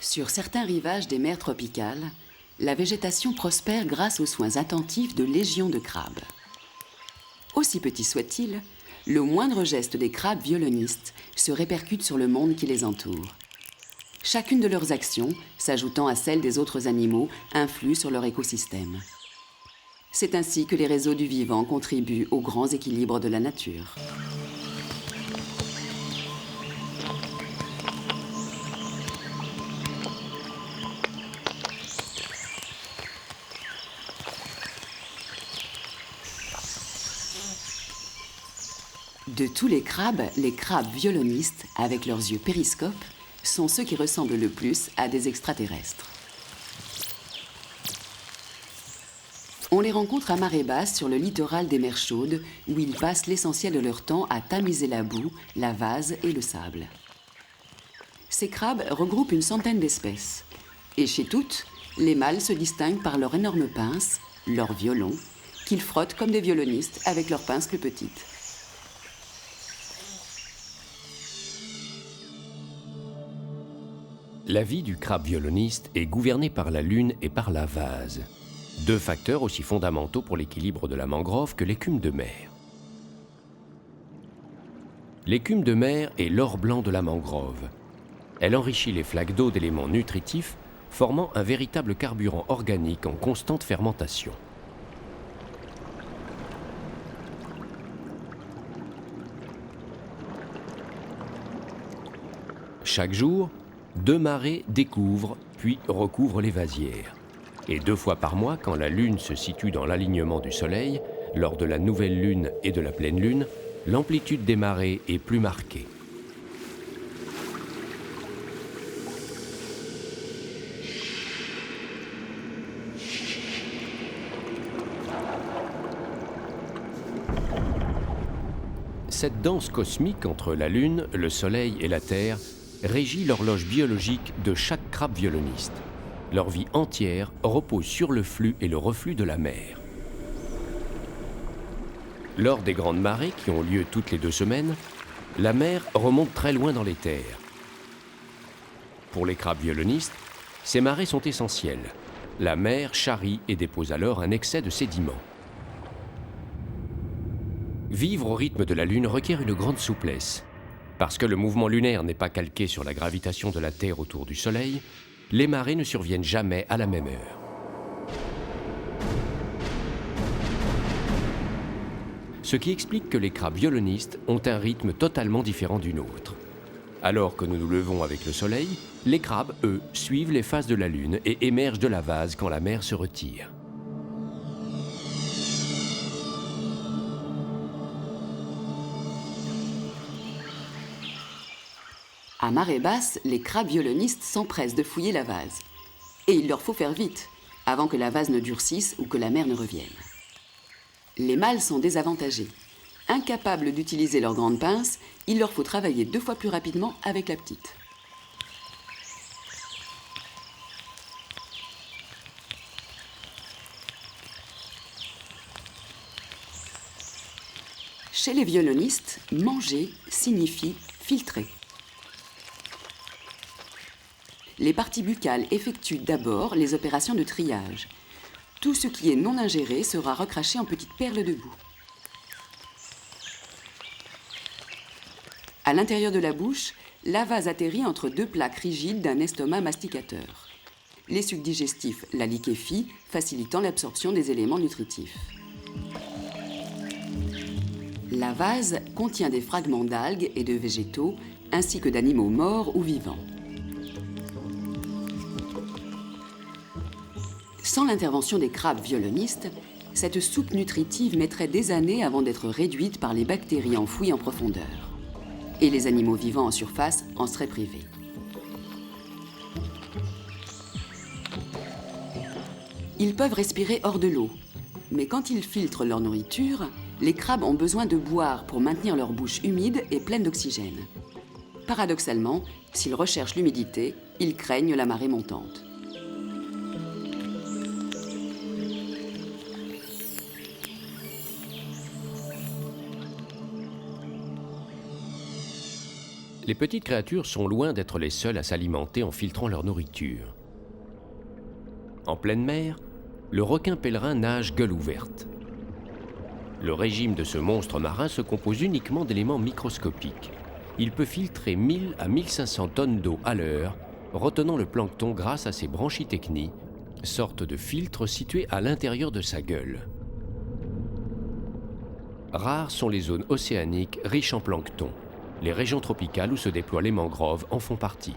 Sur certains rivages des mers tropicales, la végétation prospère grâce aux soins attentifs de légions de crabes. Aussi petits soient-ils, le moindre geste des crabes violonistes se répercute sur le monde qui les entoure. Chacune de leurs actions, s'ajoutant à celles des autres animaux, influe sur leur écosystème. C'est ainsi que les réseaux du vivant contribuent aux grands équilibres de la nature. De tous les crabes violonistes, avec leurs yeux périscopes, sont ceux qui ressemblent le plus à des extraterrestres. On les rencontre à marée basse sur le littoral des mers chaudes, où ils passent l'essentiel de leur temps à tamiser la boue, la vase et le sable. Ces crabes regroupent une centaine d'espèces. Et chez toutes, les mâles se distinguent par leurs énormes pinces, leurs violons, qu'ils frottent comme des violonistes avec leurs pinces plus petites. La vie du crabe violoniste est gouvernée par la lune et par la vase, deux facteurs aussi fondamentaux pour l'équilibre de la mangrove que l'écume de mer. L'écume de mer est l'or blanc de la mangrove. Elle enrichit les flaques d'eau d'éléments nutritifs, formant un véritable carburant organique en constante fermentation. Chaque jour, 2 marées découvrent puis recouvrent les vasières. Et 2 fois par mois, quand la Lune se situe dans l'alignement du Soleil, lors de la nouvelle Lune et de la pleine Lune, l'amplitude des marées est plus marquée. Cette danse cosmique entre la Lune, le Soleil et la Terre régit l'horloge biologique de chaque crabe violoniste. Leur vie entière repose sur le flux et le reflux de la mer. Lors des grandes marées qui ont lieu toutes les 2 semaines, la mer remonte très loin dans les terres. Pour les crabes violonistes, ces marées sont essentielles. La mer charrie et dépose alors un excès de sédiments. Vivre au rythme de la Lune requiert une grande souplesse. Parce que le mouvement lunaire n'est pas calqué sur la gravitation de la Terre autour du Soleil, les marées ne surviennent jamais à la même heure. Ce qui explique que les crabes violonistes ont un rythme totalement différent du nôtre. Alors que nous nous levons avec le Soleil, les crabes, eux, suivent les phases de la Lune et émergent de la vase quand la mer se retire. À marée basse, les crabes violonistes s'empressent de fouiller la vase. Et il leur faut faire vite, avant que la vase ne durcisse ou que la mer ne revienne. Les mâles sont désavantagés. Incapables d'utiliser leurs grandes pinces, il leur faut travailler 2 fois plus rapidement avec la petite. Chez les violonistes, manger signifie filtrer. Les parties buccales effectuent d'abord les opérations de triage. Tout ce qui est non ingéré sera recraché en petites perles de boue. À l'intérieur de la bouche, la vase atterrit entre 2 plaques rigides d'un estomac masticateur. Les sucs digestifs la liquéfient, facilitant l'absorption des éléments nutritifs. La vase contient des fragments d'algues et de végétaux, ainsi que d'animaux morts ou vivants. Sans l'intervention des crabes violonistes, cette soupe nutritive mettrait des années avant d'être réduite par les bactéries enfouies en profondeur. Et les animaux vivants en surface en seraient privés. Ils peuvent respirer hors de l'eau, mais quand ils filtrent leur nourriture, les crabes ont besoin de boire pour maintenir leur bouche humide et pleine d'oxygène. Paradoxalement, s'ils recherchent l'humidité, ils craignent la marée montante. Les petites créatures sont loin d'être les seules à s'alimenter en filtrant leur nourriture. En pleine mer, le requin pèlerin nage gueule ouverte. Le régime de ce monstre marin se compose uniquement d'éléments microscopiques. Il peut filtrer 1000 à 1500 tonnes d'eau à l'heure, retenant le plancton grâce à ses branchies-technies, sorte de filtre situé à l'intérieur de sa gueule. Rares sont les zones océaniques riches en plancton. Les régions tropicales où se déploient les mangroves en font partie.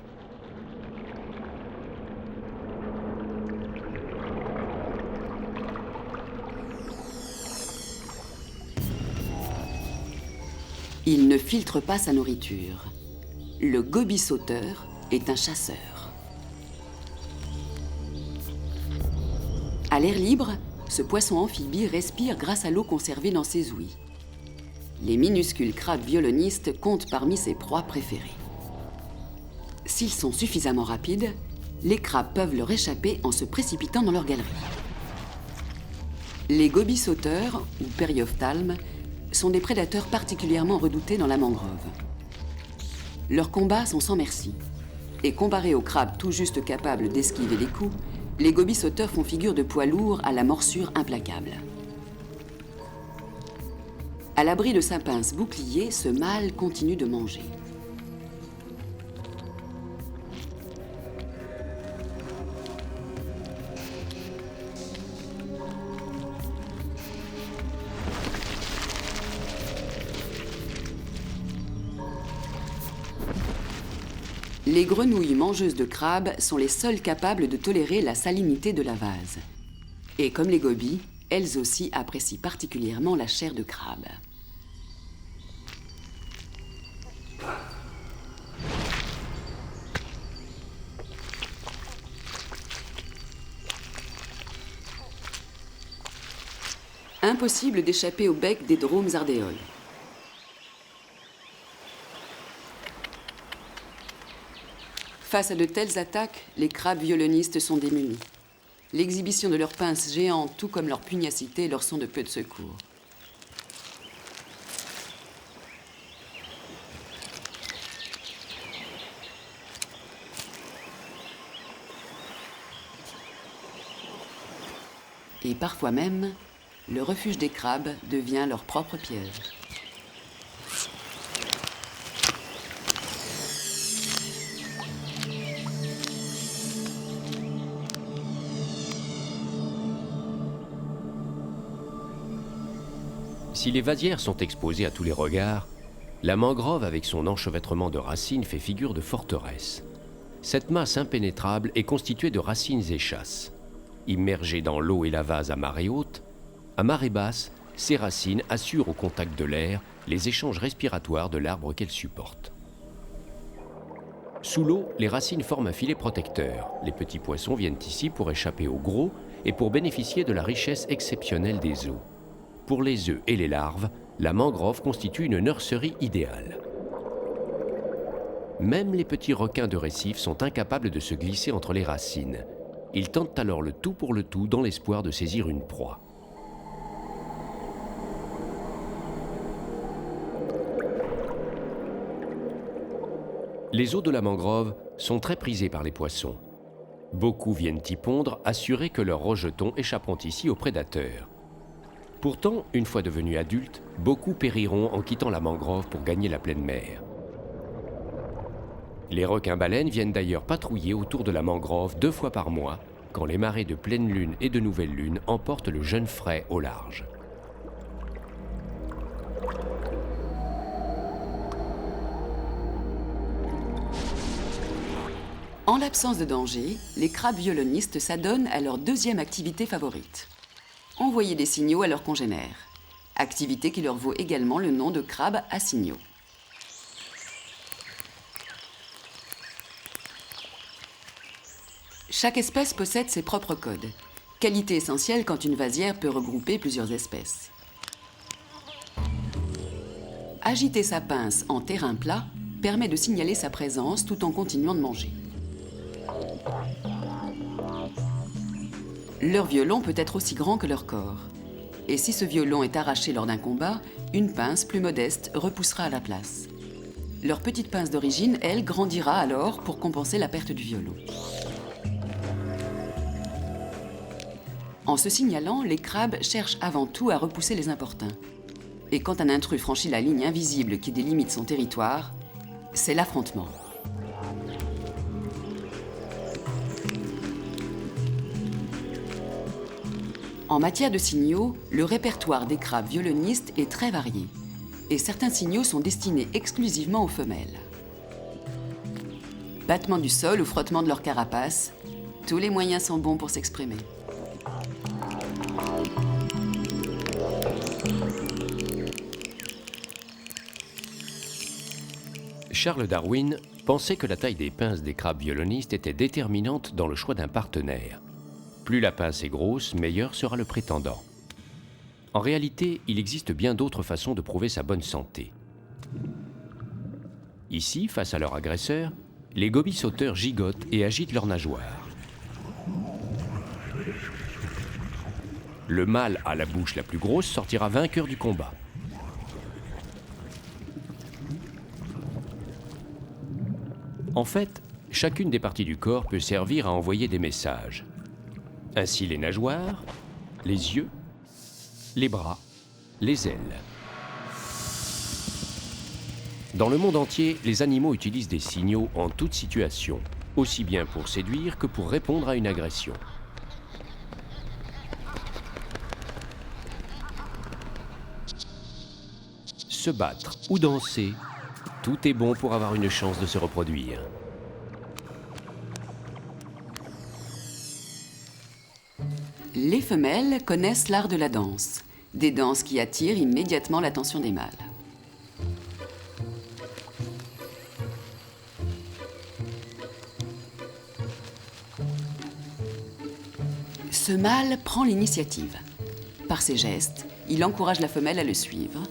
Il ne filtre pas sa nourriture. Le gobie sauteur est un chasseur. À l'air libre, ce poisson amphibie respire grâce à l'eau conservée dans ses ouïes. Les minuscules crabes violonistes comptent parmi ses proies préférées. S'ils sont suffisamment rapides, les crabes peuvent leur échapper en se précipitant dans leur galerie. Les gobies sauteurs, ou périophthalmes, sont des prédateurs particulièrement redoutés dans la mangrove. Leurs combats sont sans merci. Et comparés aux crabes tout juste capables d'esquiver les coups, les gobies sauteurs font figure de poids lourds à la morsure implacable. À l'abri de sa pince bouclier, ce mâle continue de manger. Les grenouilles mangeuses de crabes sont les seules capables de tolérer la salinité de la vase. Et comme les gobies, elles aussi apprécient particulièrement la chair de crabe. Impossible d'échapper au bec des dromes ardéoles. Face à de telles attaques, les crabes violonistes sont démunis. L'exhibition de leurs pinces géantes, tout comme leur pugnacité, leur sont de peu de secours. Et parfois même, le refuge des crabes devient leur propre piège. Si les vasières sont exposées à tous les regards, la mangrove avec son enchevêtrement de racines fait figure de forteresse. Cette masse impénétrable est constituée de racines échasses. Immergées dans l'eau et la vase à marée haute, à marée basse, ces racines assurent au contact de l'air les échanges respiratoires de l'arbre qu'elles supportent. Sous l'eau, les racines forment un filet protecteur. Les petits poissons viennent ici pour échapper aux gros et pour bénéficier de la richesse exceptionnelle des eaux. Pour les œufs et les larves, la mangrove constitue une nurserie idéale. Même les petits requins de récif sont incapables de se glisser entre les racines. Ils tentent alors le tout pour le tout dans l'espoir de saisir une proie. Les eaux de la mangrove sont très prisées par les poissons. Beaucoup viennent y pondre, assurés que leurs rejetons échapperont ici aux prédateurs. Pourtant, une fois devenus adultes, beaucoup périront en quittant la mangrove pour gagner la pleine mer. Les requins-baleines viennent d'ailleurs patrouiller autour de la mangrove 2 fois par mois, quand les marées de pleine lune et de nouvelle lune emportent le jeune frai au large. En l'absence de danger, les crabes violonistes s'adonnent à leur deuxième activité favorite. Envoyer des signaux à leurs congénères. Activité qui leur vaut également le nom de crabe à signaux. Chaque espèce possède ses propres codes, qualité essentielle quand une vasière peut regrouper plusieurs espèces. Agiter sa pince en terrain plat permet de signaler sa présence tout en continuant de manger. Leur violon peut être aussi grand que leur corps. Et si ce violon est arraché lors d'un combat, une pince plus modeste repoussera à la place. Leur petite pince d'origine, elle, grandira alors pour compenser la perte du violon. En se signalant, les crabes cherchent avant tout à repousser les importuns. Et quand un intrus franchit la ligne invisible qui délimite son territoire, c'est l'affrontement. En matière de signaux, le répertoire des crabes violonistes est très varié. Et certains signaux sont destinés exclusivement aux femelles. Battement du sol ou frottement de leur carapace, tous les moyens sont bons pour s'exprimer. Charles Darwin pensait que la taille des pinces des crabes violonistes était déterminante dans le choix d'un partenaire. Plus la pince est grosse, meilleur sera le prétendant. En réalité, il existe bien d'autres façons de prouver sa bonne santé. Ici, face à leur agresseur, les gobies sauteurs gigotent et agitent leurs nageoires. Le mâle à la bouche la plus grosse sortira vainqueur du combat. En fait, chacune des parties du corps peut servir à envoyer des messages. Ainsi les nageoires, les yeux, les bras, les ailes. Dans le monde entier, les animaux utilisent des signaux en toute situation, aussi bien pour séduire que pour répondre à une agression. Se battre ou danser, tout est bon pour avoir une chance de se reproduire. Les femelles connaissent l'art de la danse, des danses qui attirent immédiatement l'attention des mâles. Ce mâle prend l'initiative. Par ses gestes, il encourage la femelle à le suivre.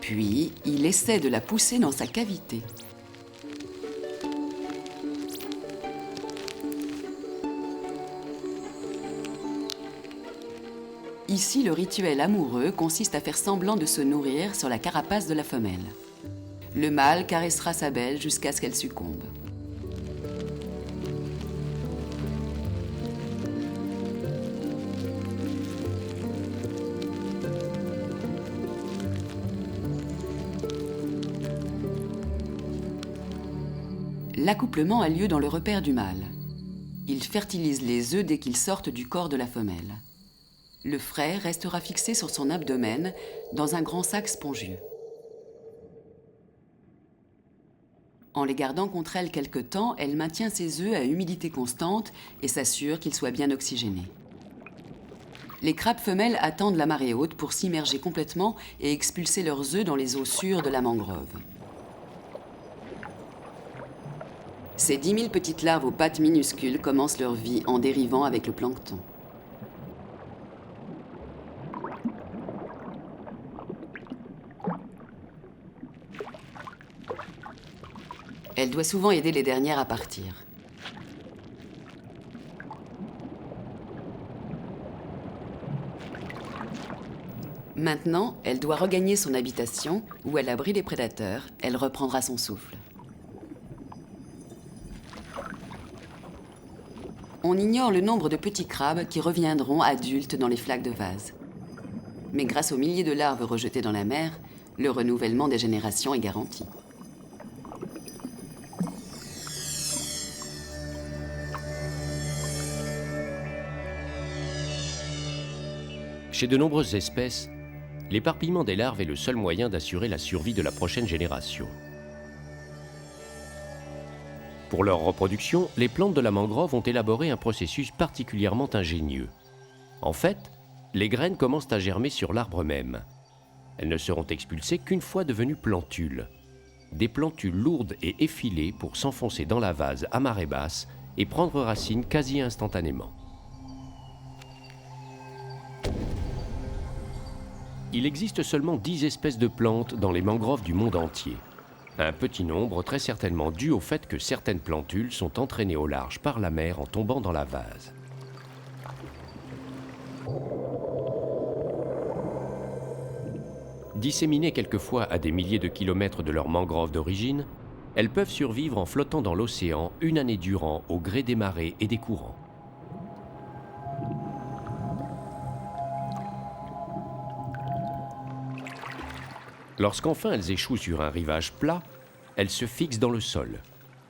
Puis, il essaie de la pousser dans sa cavité. Ici, le rituel amoureux consiste à faire semblant de se nourrir sur la carapace de la femelle. Le mâle caressera sa belle jusqu'à ce qu'elle succombe. L'accouplement a lieu dans le repaire du mâle. Il fertilise les œufs dès qu'ils sortent du corps de la femelle. Le frai restera fixé sur son abdomen dans un grand sac spongieux. En les gardant contre elle quelque temps, elle maintient ses œufs à humidité constante et s'assure qu'ils soient bien oxygénés. Les crabes femelles attendent la marée haute pour s'immerger complètement et expulser leurs œufs dans les eaux sûres de la mangrove. Ces 10 000 petites larves aux pattes minuscules commencent leur vie en dérivant avec le plancton. Elle doit souvent aider les dernières à partir. Maintenant, elle doit regagner son habitation où, à l'abri des prédateurs, elle reprendra son souffle. On ignore le nombre de petits crabes qui reviendront adultes dans les flaques de vase. Mais grâce aux milliers de larves rejetées dans la mer, le renouvellement des générations est garanti. Chez de nombreuses espèces, l'éparpillement des larves est le seul moyen d'assurer la survie de la prochaine génération. Pour leur reproduction, les plantes de la mangrove ont élaboré un processus particulièrement ingénieux. En fait, les graines commencent à germer sur l'arbre même. Elles ne seront expulsées qu'une fois devenues plantules. Des plantules lourdes et effilées pour s'enfoncer dans la vase à marée basse et prendre racine quasi instantanément. Il existe seulement 10 espèces de plantes dans les mangroves du monde entier. Un petit nombre très certainement dû au fait que certaines plantules sont entraînées au large par la mer en tombant dans la vase. Disséminées quelquefois à des milliers de kilomètres de leur mangrove d'origine, elles peuvent survivre en flottant dans l'océan une année durant au gré des marées et des courants. Lorsqu'enfin elles échouent sur un rivage plat, elles se fixent dans le sol.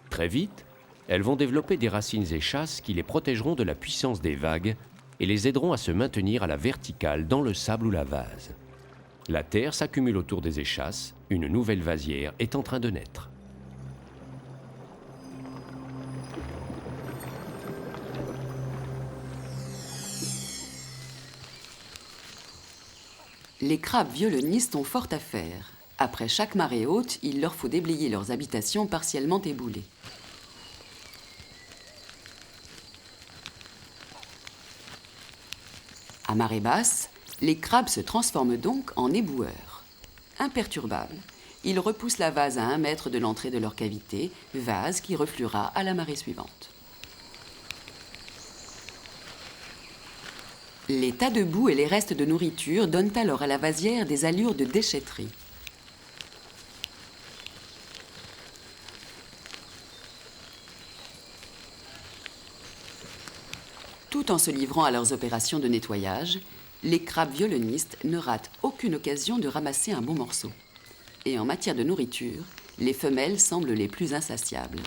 Très vite, elles vont développer des racines échasses qui les protégeront de la puissance des vagues et les aideront à se maintenir à la verticale dans le sable ou la vase. La terre s'accumule autour des échasses, une nouvelle vasière est en train de naître. Les crabes violonistes ont fort à faire. Après chaque marée haute, il leur faut déblayer leurs habitations partiellement éboulées. À marée basse, les crabes se transforment donc en éboueurs. Imperturbables, ils repoussent la vase à 1 mètre de l'entrée de leur cavité, vase qui refluera à la marée suivante. Les tas de boue et les restes de nourriture donnent alors à la vasière des allures de déchetterie. Tout en se livrant à leurs opérations de nettoyage, les crabes violonistes ne ratent aucune occasion de ramasser un bon morceau. Et en matière de nourriture, les femelles semblent les plus insatiables.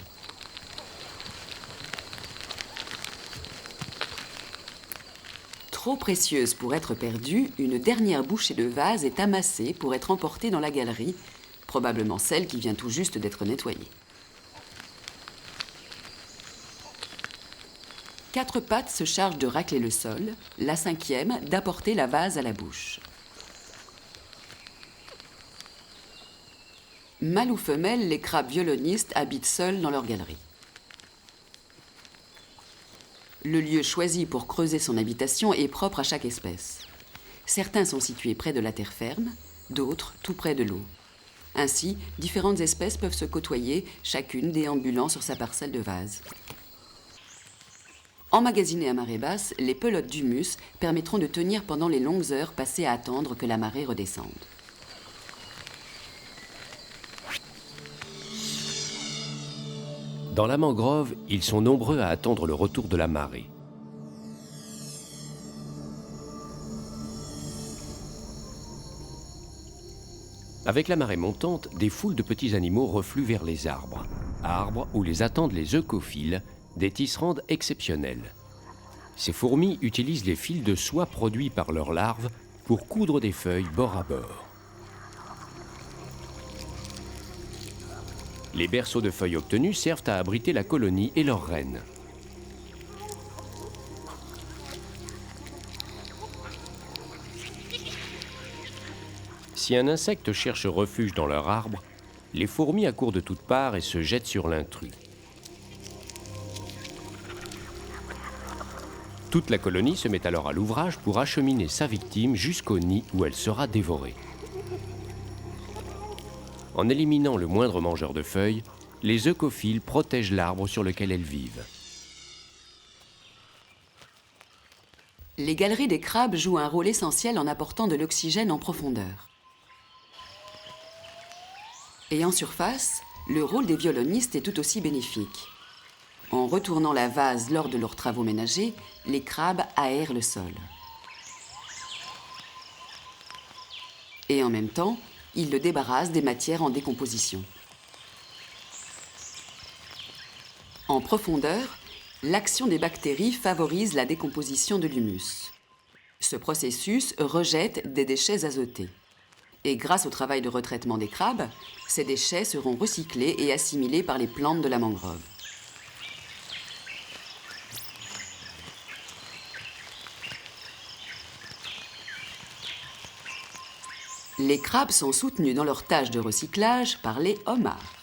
Trop précieuse pour être perdue, une dernière bouchée de vase est amassée pour être emportée dans la galerie, probablement celle qui vient tout juste d'être nettoyée. 4 pattes se chargent de racler le sol, la 5e d'apporter la vase à la bouche. Mâles ou femelles, les crabes violonistes habitent seuls dans leur galerie. Le lieu choisi pour creuser son habitation est propre à chaque espèce. Certains sont situés près de la terre ferme, d'autres tout près de l'eau. Ainsi, différentes espèces peuvent se côtoyer, chacune déambulant sur sa parcelle de vase. Emmagasinées à marée basse, les pelotes d'humus permettront de tenir pendant les longues heures passées à attendre que la marée redescende. Dans la mangrove, ils sont nombreux à attendre le retour de la marée. Avec la marée montante, des foules de petits animaux refluent vers les arbres. Arbres où les attendent les eucophiles, des tisserandes exceptionnelles. Ces fourmis utilisent les fils de soie produits par leurs larves pour coudre des feuilles bord à bord. Les berceaux de feuilles obtenus servent à abriter la colonie et leurs reines. Si un insecte cherche refuge dans leur arbre, les fourmis accourent de toutes parts et se jettent sur l'intrus. Toute la colonie se met alors à l'ouvrage pour acheminer sa victime jusqu'au nid où elle sera dévorée. En éliminant le moindre mangeur de feuilles, les eucophiles protègent l'arbre sur lequel elles vivent. Les galeries des crabes jouent un rôle essentiel en apportant de l'oxygène en profondeur. Et en surface, le rôle des violonistes est tout aussi bénéfique. En retournant la vase lors de leurs travaux ménagers, les crabes aèrent le sol. Et en même temps, ils le débarrassent des matières en décomposition. En profondeur, l'action des bactéries favorise la décomposition de l'humus. Ce processus rejette des déchets azotés. Et grâce au travail de retraitement des crabes, ces déchets seront recyclés et assimilés par les plantes de la mangrove. Les crabes sont soutenus dans leur tâche de recyclage par les homards.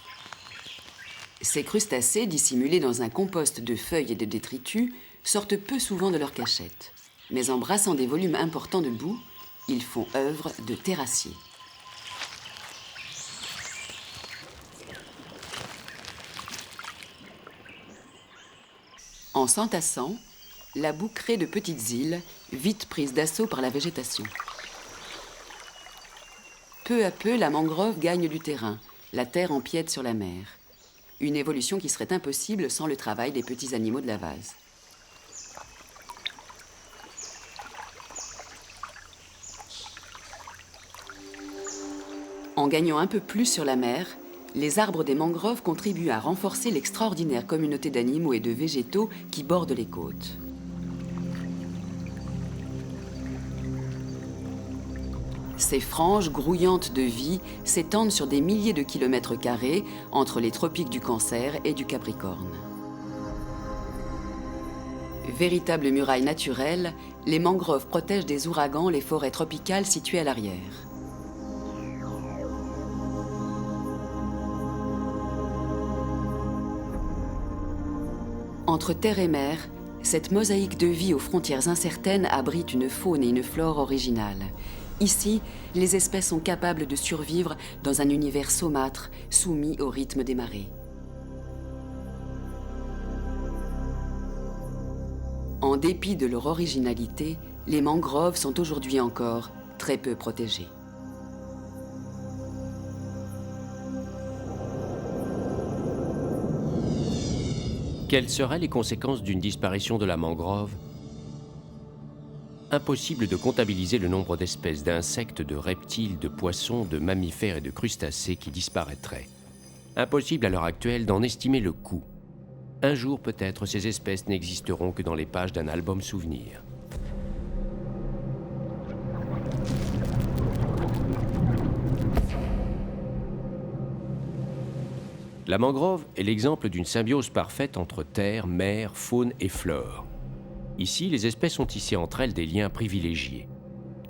Ces crustacés, dissimulés dans un compost de feuilles et de détritus, sortent peu souvent de leur cachette. Mais en brassant des volumes importants de boue, ils font œuvre de terrassiers. En s'entassant, la boue crée de petites îles, vite prises d'assaut par la végétation. Peu à peu, la mangrove gagne du terrain. La terre empiète sur la mer. Une évolution qui serait impossible sans le travail des petits animaux de la vase. En gagnant un peu plus sur la mer, les arbres des mangroves contribuent à renforcer l'extraordinaire communauté d'animaux et de végétaux qui bordent les côtes. Ces franges grouillantes de vie s'étendent sur des milliers de kilomètres carrés entre les tropiques du Cancer et du Capricorne. Véritables murailles naturelles, les mangroves protègent des ouragans les forêts tropicales situées à l'arrière. Entre terre et mer, cette mosaïque de vie aux frontières incertaines abrite une faune et une flore originales. Ici, les espèces sont capables de survivre dans un univers saumâtre, soumis au rythme des marées. En dépit de leur originalité, les mangroves sont aujourd'hui encore très peu protégées. Quelles seraient les conséquences d'une disparition de la mangrove ? Impossible de comptabiliser le nombre d'espèces d'insectes, de reptiles, de poissons, de mammifères et de crustacés qui disparaîtraient. Impossible à l'heure actuelle d'en estimer le coût. Un jour peut-être ces espèces n'existeront que dans les pages d'un album souvenir. La mangrove est l'exemple d'une symbiose parfaite entre terre, mer, faune et flore. Ici, les espèces ont tissé entre elles des liens privilégiés.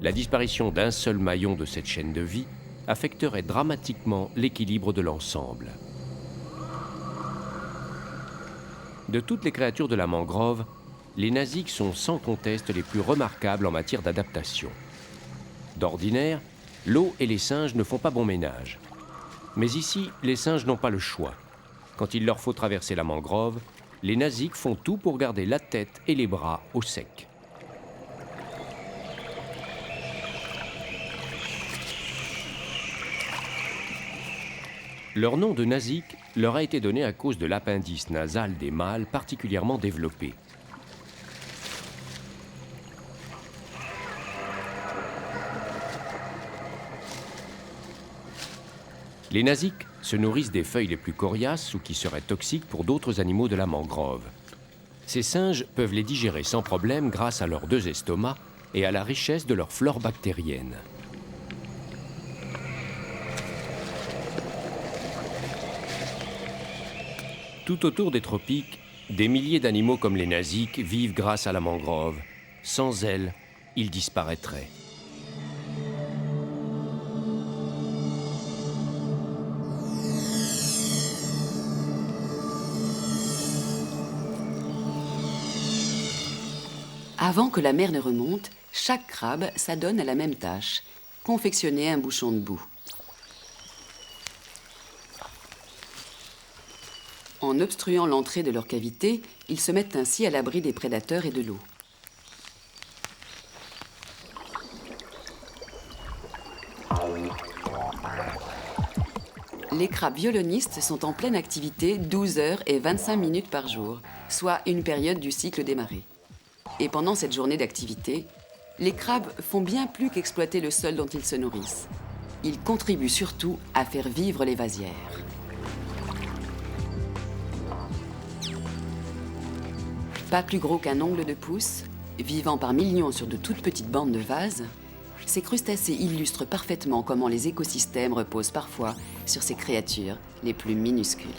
La disparition d'un seul maillon de cette chaîne de vie affecterait dramatiquement l'équilibre de l'ensemble. De toutes les créatures de la mangrove, les nasiques sont sans conteste les plus remarquables en matière d'adaptation. D'ordinaire, l'eau et les singes ne font pas bon ménage. Mais ici, les singes n'ont pas le choix. Quand il leur faut traverser la mangrove, les nasiques font tout pour garder la tête et les bras au sec. Leur nom de nasique leur a été donné à cause de l'appendice nasal des mâles particulièrement développé. Les nasiques se nourrissent des feuilles les plus coriaces ou qui seraient toxiques pour d'autres animaux de la mangrove. Ces singes peuvent les digérer sans problème grâce à leurs deux estomacs et à la richesse de leur flore bactérienne. Tout autour des tropiques, des milliers d'animaux comme les nasiques vivent grâce à la mangrove. Sans elle, ils disparaîtraient. Avant que la mer ne remonte, chaque crabe s'adonne à la même tâche, confectionner un bouchon de boue. En obstruant l'entrée de leur cavité, ils se mettent ainsi à l'abri des prédateurs et de l'eau. Les crabes violonistes sont en pleine activité 12 heures et 25 minutes par jour, soit une période du cycle des marées. Et pendant cette journée d'activité, les crabes font bien plus qu'exploiter le sol dont ils se nourrissent. Ils contribuent surtout à faire vivre les vasières. Pas plus gros qu'un ongle de pouce, vivant par millions sur de toutes petites bandes de vases, ces crustacés illustrent parfaitement comment les écosystèmes reposent parfois sur ces créatures les plus minuscules.